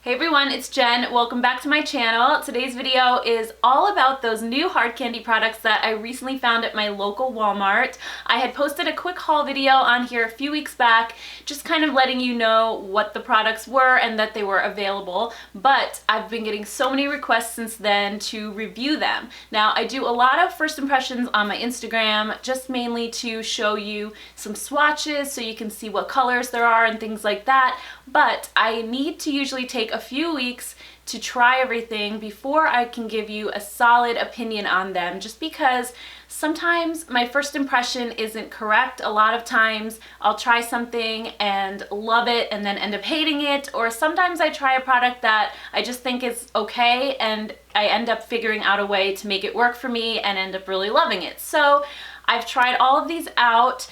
Hey everyone, it's Jen. Welcome back to my channel. Today's video is all about those new hard candy products that I recently found at my local Walmart. I had posted a quick haul video on here a few weeks back, just kind of letting you know what the products were and that they were available, but I've been getting so many requests since then to review them. Now, I do a lot of first impressions on my Instagram, just mainly to show you some swatches so you can see what colors there are and things like that, but I need to usually take a few weeks to try everything before I can give you a solid opinion on them, just because sometimes my first impression isn't correct. A lot of times I'll try something and love it and then end up hating it, or sometimes I try a product that I just think is okay and I end up figuring out a way to make it work for me and end up really loving it. So I've tried all of these out.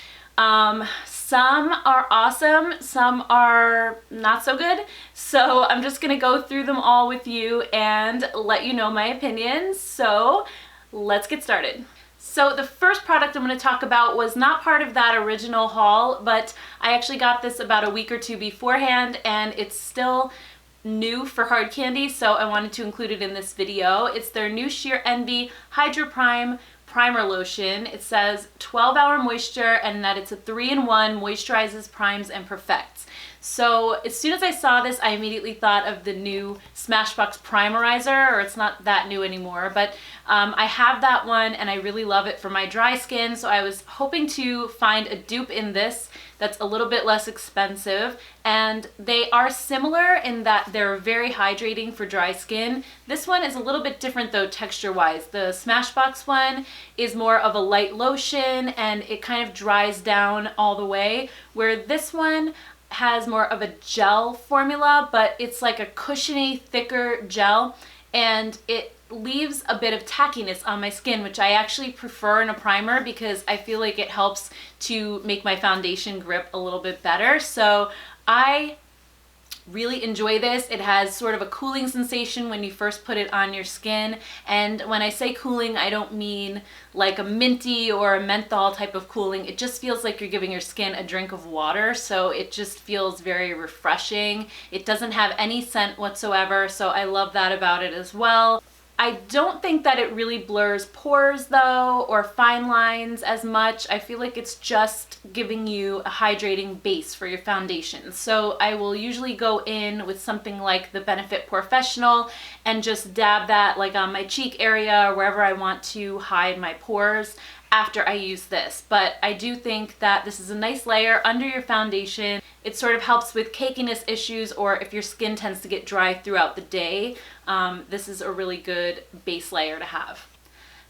Some are awesome, some are not so good, so I'm just gonna go through them all with you and let you know my opinions. So let's get started. So the first product I'm going to talk about was not part of that original haul, but I actually got this about a week or two beforehand, and it's still new for hard candy, so I wanted to include it in this video. It's their new Sheer Envy Hydra-Prime Primer Lotion. It says 12-hour moisture and that it's a 3-in-1, moisturizes, primes, and perfects. So as soon as I saw this, I immediately thought of the new Smashbox Primerizer, or it's not that new anymore, but I have that one and I really love it for my dry skin, so I was hoping to find a dupe in this that's a little bit less expensive, and they are similar in that they're very hydrating for dry skin. This one is a little bit different though texture-wise. The Smashbox one is more of a light lotion and it kind of dries down all the way, where this one has more of a gel formula, but it's like a cushiony, thicker gel, and it leaves a bit of tackiness on my skin, which I actually prefer in a primer because I feel like it helps to make my foundation grip a little bit better. So I really enjoy this. It has sort of a cooling sensation when you first put it on your skin, and when I say cooling, I don't mean like a minty or a menthol type of cooling. It just feels like you're giving your skin a drink of water, so it just feels very refreshing. It doesn't have any scent whatsoever, so I love that about it as well. I don't think that it really blurs pores though, or fine lines as much. I feel like it's just giving you a hydrating base for your foundation. So I will usually go in with something like the Benefit Professional and just dab that like on my cheek area or wherever I want to hide my pores after I use this. But I do think that this is a nice layer under your foundation. It sort of helps with cakiness issues, or if your skin tends to get dry throughout the day, this is a really good base layer to have.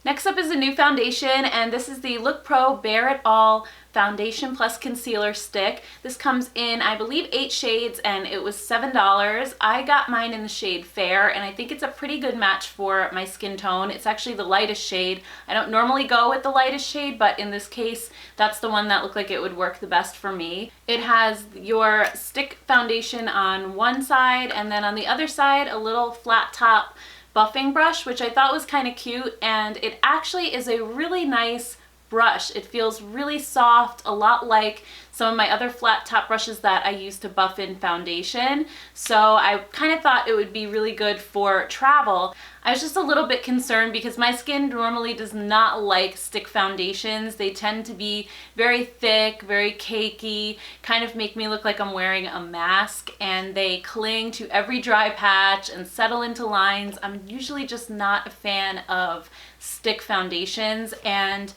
Next up is a new foundation, and this is the Look Pro Bare It All Foundation Plus Concealer Stick. This comes in, I believe, 8 shades, and it was $7. I got mine in the shade Fair, and I think it's a pretty good match for my skin tone. It's actually the lightest shade. I don't normally go with the lightest shade, but in this case, that's the one that looked like it would work the best for me. It has your stick foundation on one side, and then on the other side, a little flat top buffing brush, which I thought was kind of cute, and it actually is a really nice brush. It feels really soft, a lot like some of my other flat top brushes that I use to buff in foundation. So I kind of thought it would be really good for travel. I was just a little bit concerned because my skin normally does not like stick foundations. They tend to be very thick, very cakey, kind of make me look like I'm wearing a mask, and they cling to every dry patch and settle into lines. I'm usually just not a fan of stick foundations, and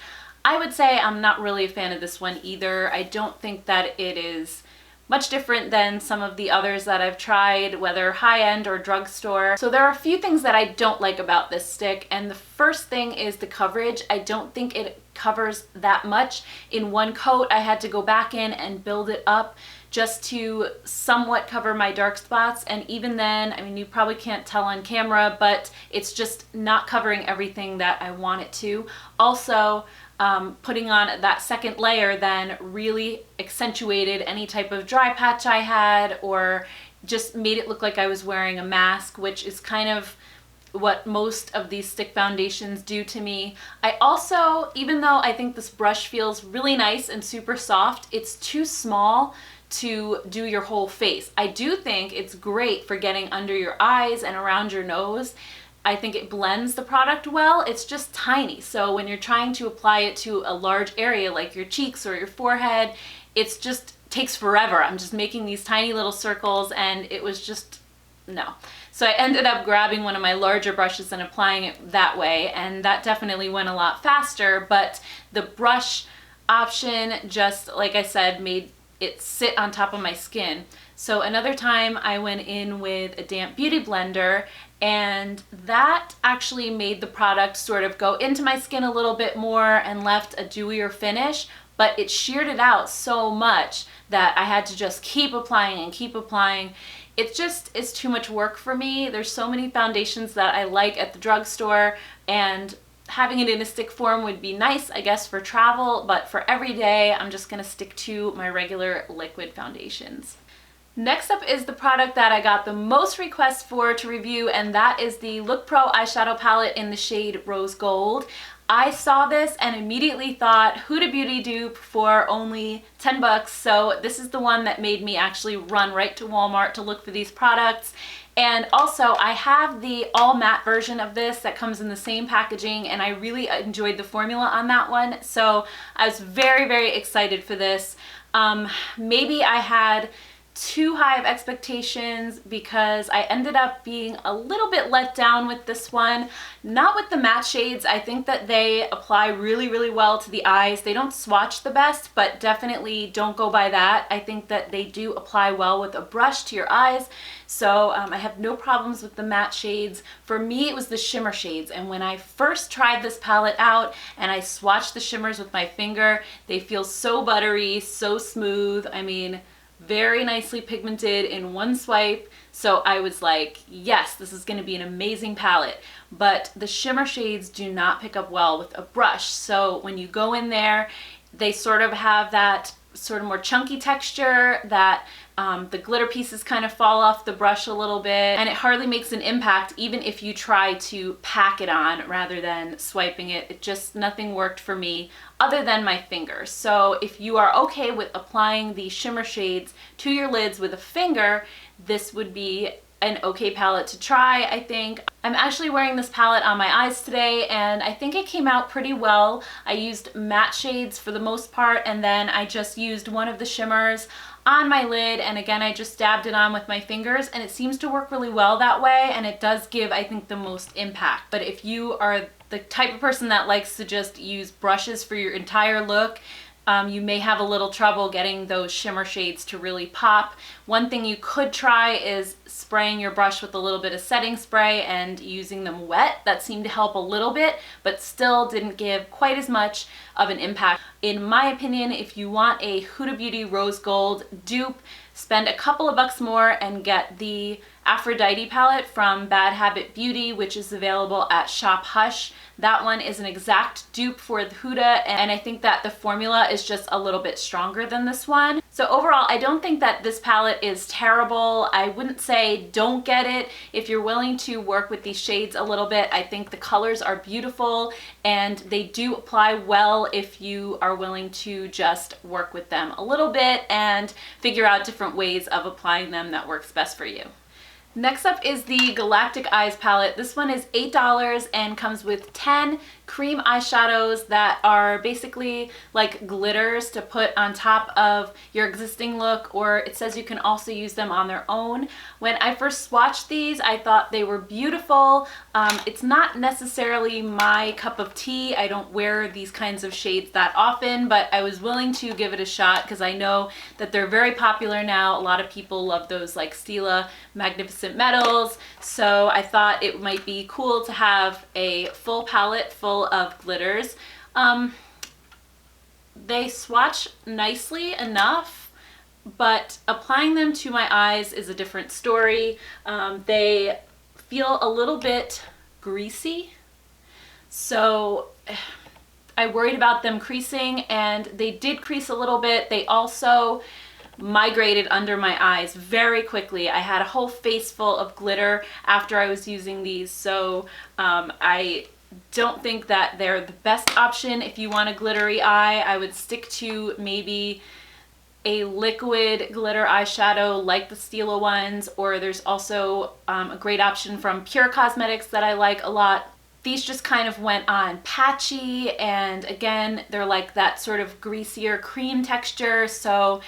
I would say I'm not really a fan of this one either. I don't think that it is much different than some of the others that I've tried, whether high-end or drugstore. So there are a few things that I don't like about this stick, and the first thing is the coverage. I don't think it covers that much. In one coat, I had to go back in and build it up just to somewhat cover my dark spots, and even then, I mean, you probably can't tell on camera, but it's just not covering everything that I want it to. Also, putting on that second layer then really accentuated any type of dry patch I had, or just made it look like I was wearing a mask, which is kind of what most of these stick foundations do to me. I also, even though I think this brush feels really nice and super soft, it's too small to do your whole face. I do think it's great for getting under your eyes and around your nose. I think it blends the product well. It's just tiny. So when you're trying to apply it to a large area like your cheeks or your forehead, it's just takes forever. I'm just making these tiny little circles and it was just, no. So I ended up grabbing one of my larger brushes and applying it that way, and that definitely went a lot faster, but the brush option just, like I said, made it sit on top of my skin. So another time I went in with a damp beauty blender, and that actually made the product sort of go into my skin a little bit more and left a dewier finish, but it sheared it out so much that I had to just keep applying and keep applying. It just is too much work for me. There's so many foundations that I like at the drugstore, and having it in a stick form would be nice, I guess, for travel, but for every day, I'm just gonna stick to my regular liquid foundations. Next up is the product that I got the most requests for to review, and that is the Look Pro eyeshadow palette in the shade Rose Gold. I saw this and immediately thought Huda Beauty dupe for only 10 bucks. So this is the one that made me actually run right to Walmart to look for these products. And also I have the all matte version of this that comes in the same packaging, and I really enjoyed the formula on that one. So I was very, very excited for this. Maybe I had too high of expectations because I ended up being a little bit let down with this one. Not with the matte shades. I think that they apply really, really well to the eyes. They don't swatch the best, but definitely don't go by that. I think that they do apply well with a brush to your eyes. So I have no problems with the matte shades. For me, it was the shimmer shades. And when I first tried this palette out and I swatched the shimmers with my finger, they feel so buttery, so smooth. I mean, very nicely pigmented in one swipe. So I was like, yes, this is going to be an amazing palette. But the shimmer shades do not pick up well with a brush. So when you go in there, they sort of have that sort of more chunky texture that the glitter pieces kind of fall off the brush a little bit, and it hardly makes an impact even if you try to pack it on rather than swiping it. It just, nothing worked for me other than my fingers. So if you are okay with applying the shimmer shades to your lids with a finger, this would be an okay palette to try, I think. I'm actually wearing this palette on my eyes today, and I think it came out pretty well. I used matte shades for the most part, and then I just used one of the shimmers on my lid, and again I just dabbed it on with my fingers, and it seems to work really well that way, and it does give, I think, the most impact. But if you are the type of person that likes to just use brushes for your entire look, you may have a little trouble getting those shimmer shades to really pop. One thing you could try is spraying your brush with a little bit of setting spray and using them wet. That seemed to help a little bit, but still didn't give quite as much of an impact. In my opinion, if you want a Huda Beauty Rose Gold dupe, spend a couple of bucks more and get the Aphrodite palette from Bad Habit Beauty, which is available at Shop Hush. That one is an exact dupe for the Huda, and I think that the formula is just a little bit stronger than this one. So overall, I don't think that this palette is terrible. I wouldn't say don't get it if you're willing to work with these shades a little bit. I think the colors are beautiful, and they do apply well if you are willing to just work with them a little bit and figure out different ways of applying them that works best for you. Next up is the Galactic Eyes palette. This one is $8 and comes with 10 cream eyeshadows that are basically like glitters to put on top of your existing look, or it says you can also use them on their own. When I first swatched these, I thought they were beautiful. It's not necessarily my cup of tea. I don't wear these kinds of shades that often, but I was willing to give it a shot because I know that they're very popular now. A lot of people love those like Stila Magnificent Metals, so I thought it might be cool to have a full palette full of glitters. They swatch nicely enough, but applying them to my eyes is a different story. They feel a little bit greasy, so I worried about them creasing, and they did crease a little bit. They also migrated under my eyes very quickly. I had a whole face full of glitter after I was using these, so I don't think that they're the best option if you want a glittery eye. I would stick to maybe a liquid glitter eyeshadow like the Stila ones, or there's also a great option from Pure Cosmetics that I like a lot. These just kind of went on patchy, and again, they're like that sort of greasier cream texture. So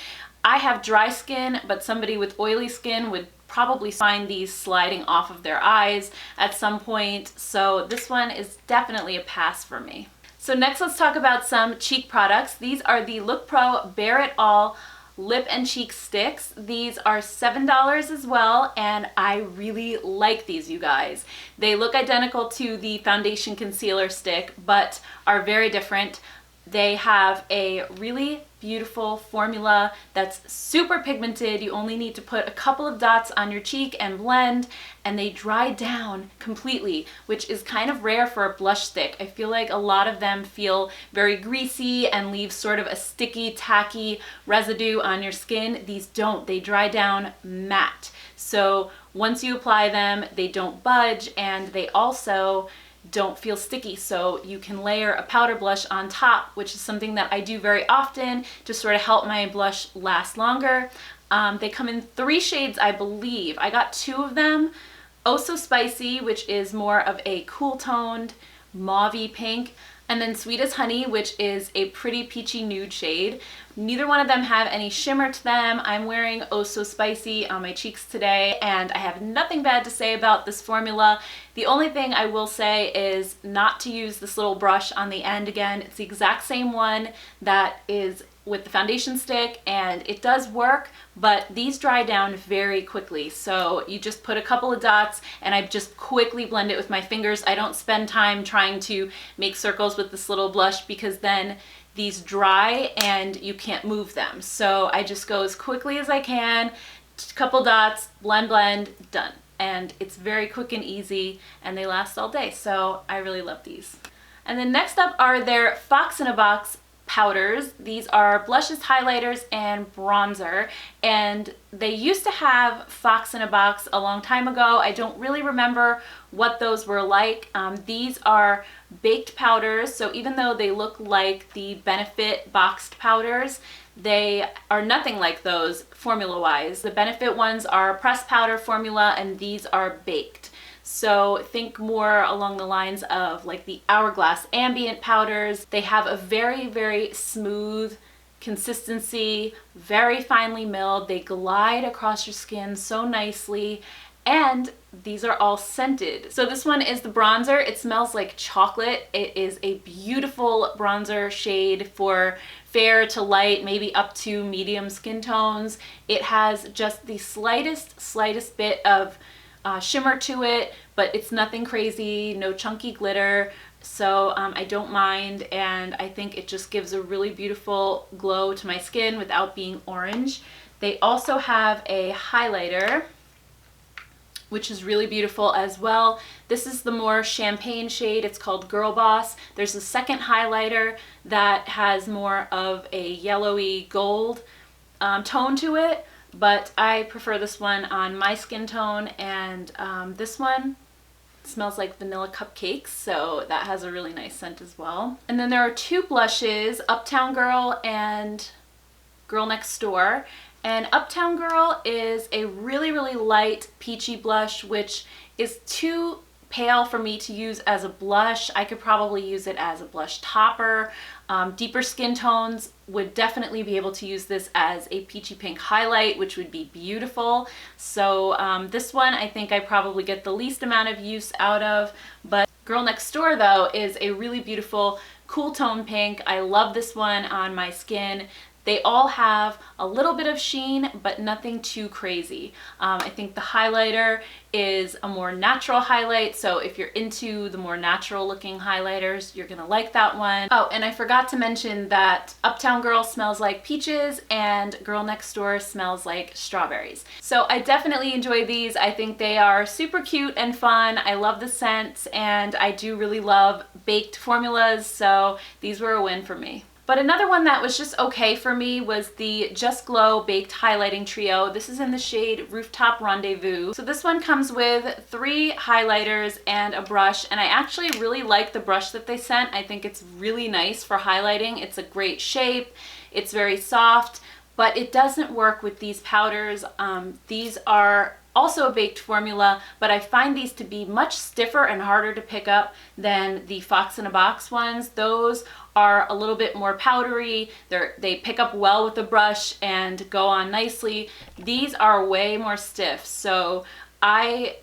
I have dry skin, but somebody with oily skin would probably find these sliding off of their eyes at some point. So this one is definitely a pass for me. So next, let's talk about some cheek products. These are the Look Pro Bare It All lip and cheek sticks. These are $7 as well, and I really like these, you guys. They look identical to the foundation concealer stick, but are very different. They have a really beautiful formula that's super pigmented. You only need to put a couple of dots on your cheek and blend, and they dry down completely, which is kind of rare for a blush stick. I feel like a lot of them feel very greasy and leave sort of a sticky, tacky residue on your skin. These don't. They dry down matte. So once you apply them, they don't budge, and they also don't feel sticky, so you can layer a powder blush on top, which is something that I do very often to sort of help my blush last longer. They come in 3 shades, I believe. I got 2 of them. Oh So Spicy, which is more of a cool toned mauvey pink, and then Sweet as Honey, which is a pretty peachy nude shade. Neither one of them have any shimmer to them. I'm wearing Oh So Spicy on my cheeks today, and I have nothing bad to say about this formula. The only thing I will say is not to use this little brush on the end again. It's the exact same one that is with the foundation stick, and it does work, but these dry down very quickly. So you just put a couple of dots, and I just quickly blend it with my fingers. I don't spend time trying to make circles with this little blush, because then these dry and you can't move them. So I just go as quickly as I can, couple dots, blend, blend, done. And it's very quick and easy, and they last all day. So I really love these. And then next up are their Fox in a Box powders. These are blushes, highlighters, and bronzer, and they used to have Fox in a Box a long time ago. I don't really remember what those were like. These are baked powders, so even though they look like the Benefit boxed powders, they are nothing like those formula-wise. The Benefit ones are pressed powder formula, and these are baked. So think more along the lines of like the Hourglass ambient powders. They have a very, very smooth consistency, very finely milled. They glide across your skin so nicely, and these are all scented. So this one is the bronzer. It smells like chocolate. It is a beautiful bronzer shade for fair to light, maybe up to medium skin tones. It has just the slightest bit of shimmer to it, but it's nothing crazy, no chunky glitter, so I don't mind, and I think it just gives a really beautiful glow to my skin without being orange. They also have a highlighter, which is really beautiful as well. This is the more champagne shade. It's called Girl Boss. There's a second highlighter that has more of a yellowy gold tone to it, but I prefer this one on my skin tone, and this one smells like vanilla cupcakes, so that has a really nice scent as well. And then there are 2 blushes, Uptown Girl and Girl Next Door. And Uptown Girl is a really, really light peachy blush, which is too pale for me to use as a blush. I could probably use it as a blush topper. Deeper skin tones would definitely be able to use this as a peachy pink highlight, which would be beautiful. So this one I think I probably get the least amount of use out of, but Girl Next Door though is a really beautiful cool tone pink. I love this one on my skin. They all have a little bit of sheen, but nothing too crazy. I think the highlighter is a more natural highlight, so if you're into the more natural looking highlighters, you're gonna like that one. Oh, and I forgot to mention that Uptown Girl smells like peaches and Girl Next Door smells like strawberries. So I definitely enjoy these. I think they are super cute and fun. I love the scents, and I do really love baked formulas, so these were a win for me. But another one that was just okay for me was the Just Glow Baked Highlighting Trio. This is in the shade Rooftop Rendezvous. So this one comes with 3 highlighters and a brush, and I actually really like the brush that they sent. I think it's really nice for highlighting. It's a great shape. It's very soft. but it doesn't work with these powders. These are also a baked formula, but I find these to be much stiffer and harder to pick up than the Fox in a Box ones. Those are a little bit more powdery. They pick up well with the brush and go on nicely. These are way more stiff, so I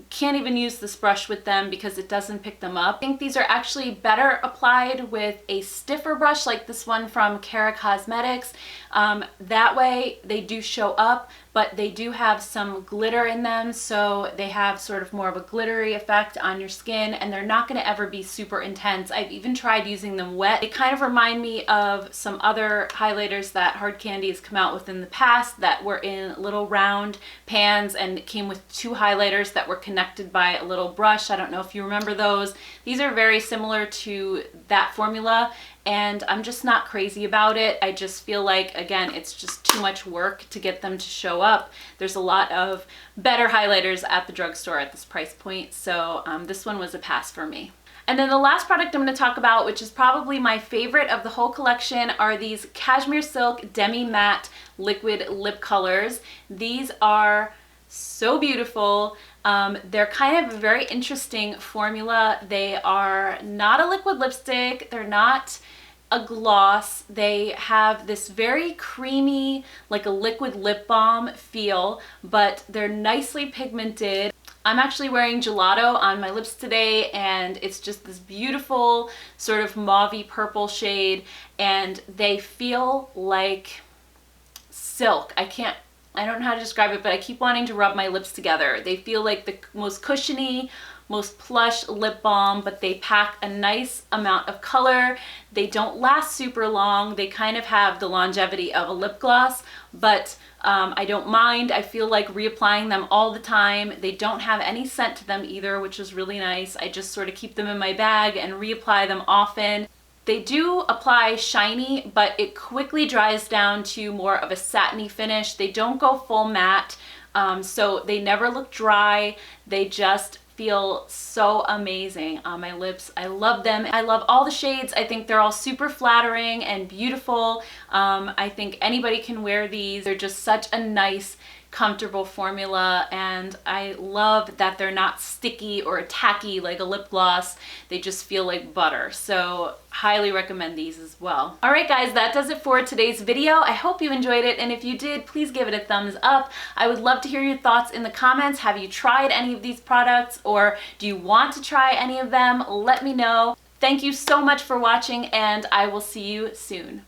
can't even use this brush with them because it doesn't pick them up. I think these are actually better applied with a stiffer brush like this one from Cara Cosmetics. That way they do show up, but they do have some glitter in them, so they have sort of more of a glittery effect on your skin, and they're not going to ever be super intense. I've even tried using them wet. They kind of remind me of some other highlighters that Hard Candy has come out with in the past that were in little round pans and came with two highlighters that were connected by a little brush. I don't know if you remember those. These are very similar to that formula, and I'm just not crazy about it. I just feel like, again, it's just too much work to get them to show up. There's a lot of better highlighters at the drugstore at this price point, so this one was a pass for me. And then the last product I'm going to talk about, which is probably my favorite of the whole collection, are these Cashmere Silk Demi Matte Liquid Lip Colors. These are so beautiful. They're kind of a very interesting formula. They are not a liquid lipstick. They're not a gloss. They have this very creamy, like a liquid lip balm feel, but they're nicely pigmented. I'm actually wearing Gelato on my lips today, and it's just this beautiful sort of mauvey purple shade, and they feel like silk. I don't know how to describe it, but I keep wanting to rub my lips together. They feel like the most cushiony, most plush lip balm, but they pack a nice amount of color. They don't last super long. They kind of have the longevity of a lip gloss, but I don't mind. I feel like reapplying them all the time. They don't have any scent to them either, which is really nice. I just sort of keep them in my bag and reapply them often. They do apply shiny, but it quickly dries down to more of a satiny finish. They don't go full matte, so they never look dry. They just feel so amazing on my lips. I love them. I love all the shades. I think they're all super flattering and beautiful. I think anybody can wear these. They're just such a nice, comfortable formula, and I love that they're not sticky or tacky like a lip gloss. They just feel like butter. So highly recommend these as well. All right, guys, that does it for today's video. I hope you enjoyed it, and if you did, please give it a thumbs up. I would love to hear your thoughts in the comments. Have you tried any of these products, or do you want to try any of them? Let me know. Thank you so much for watching, and I will see you soon.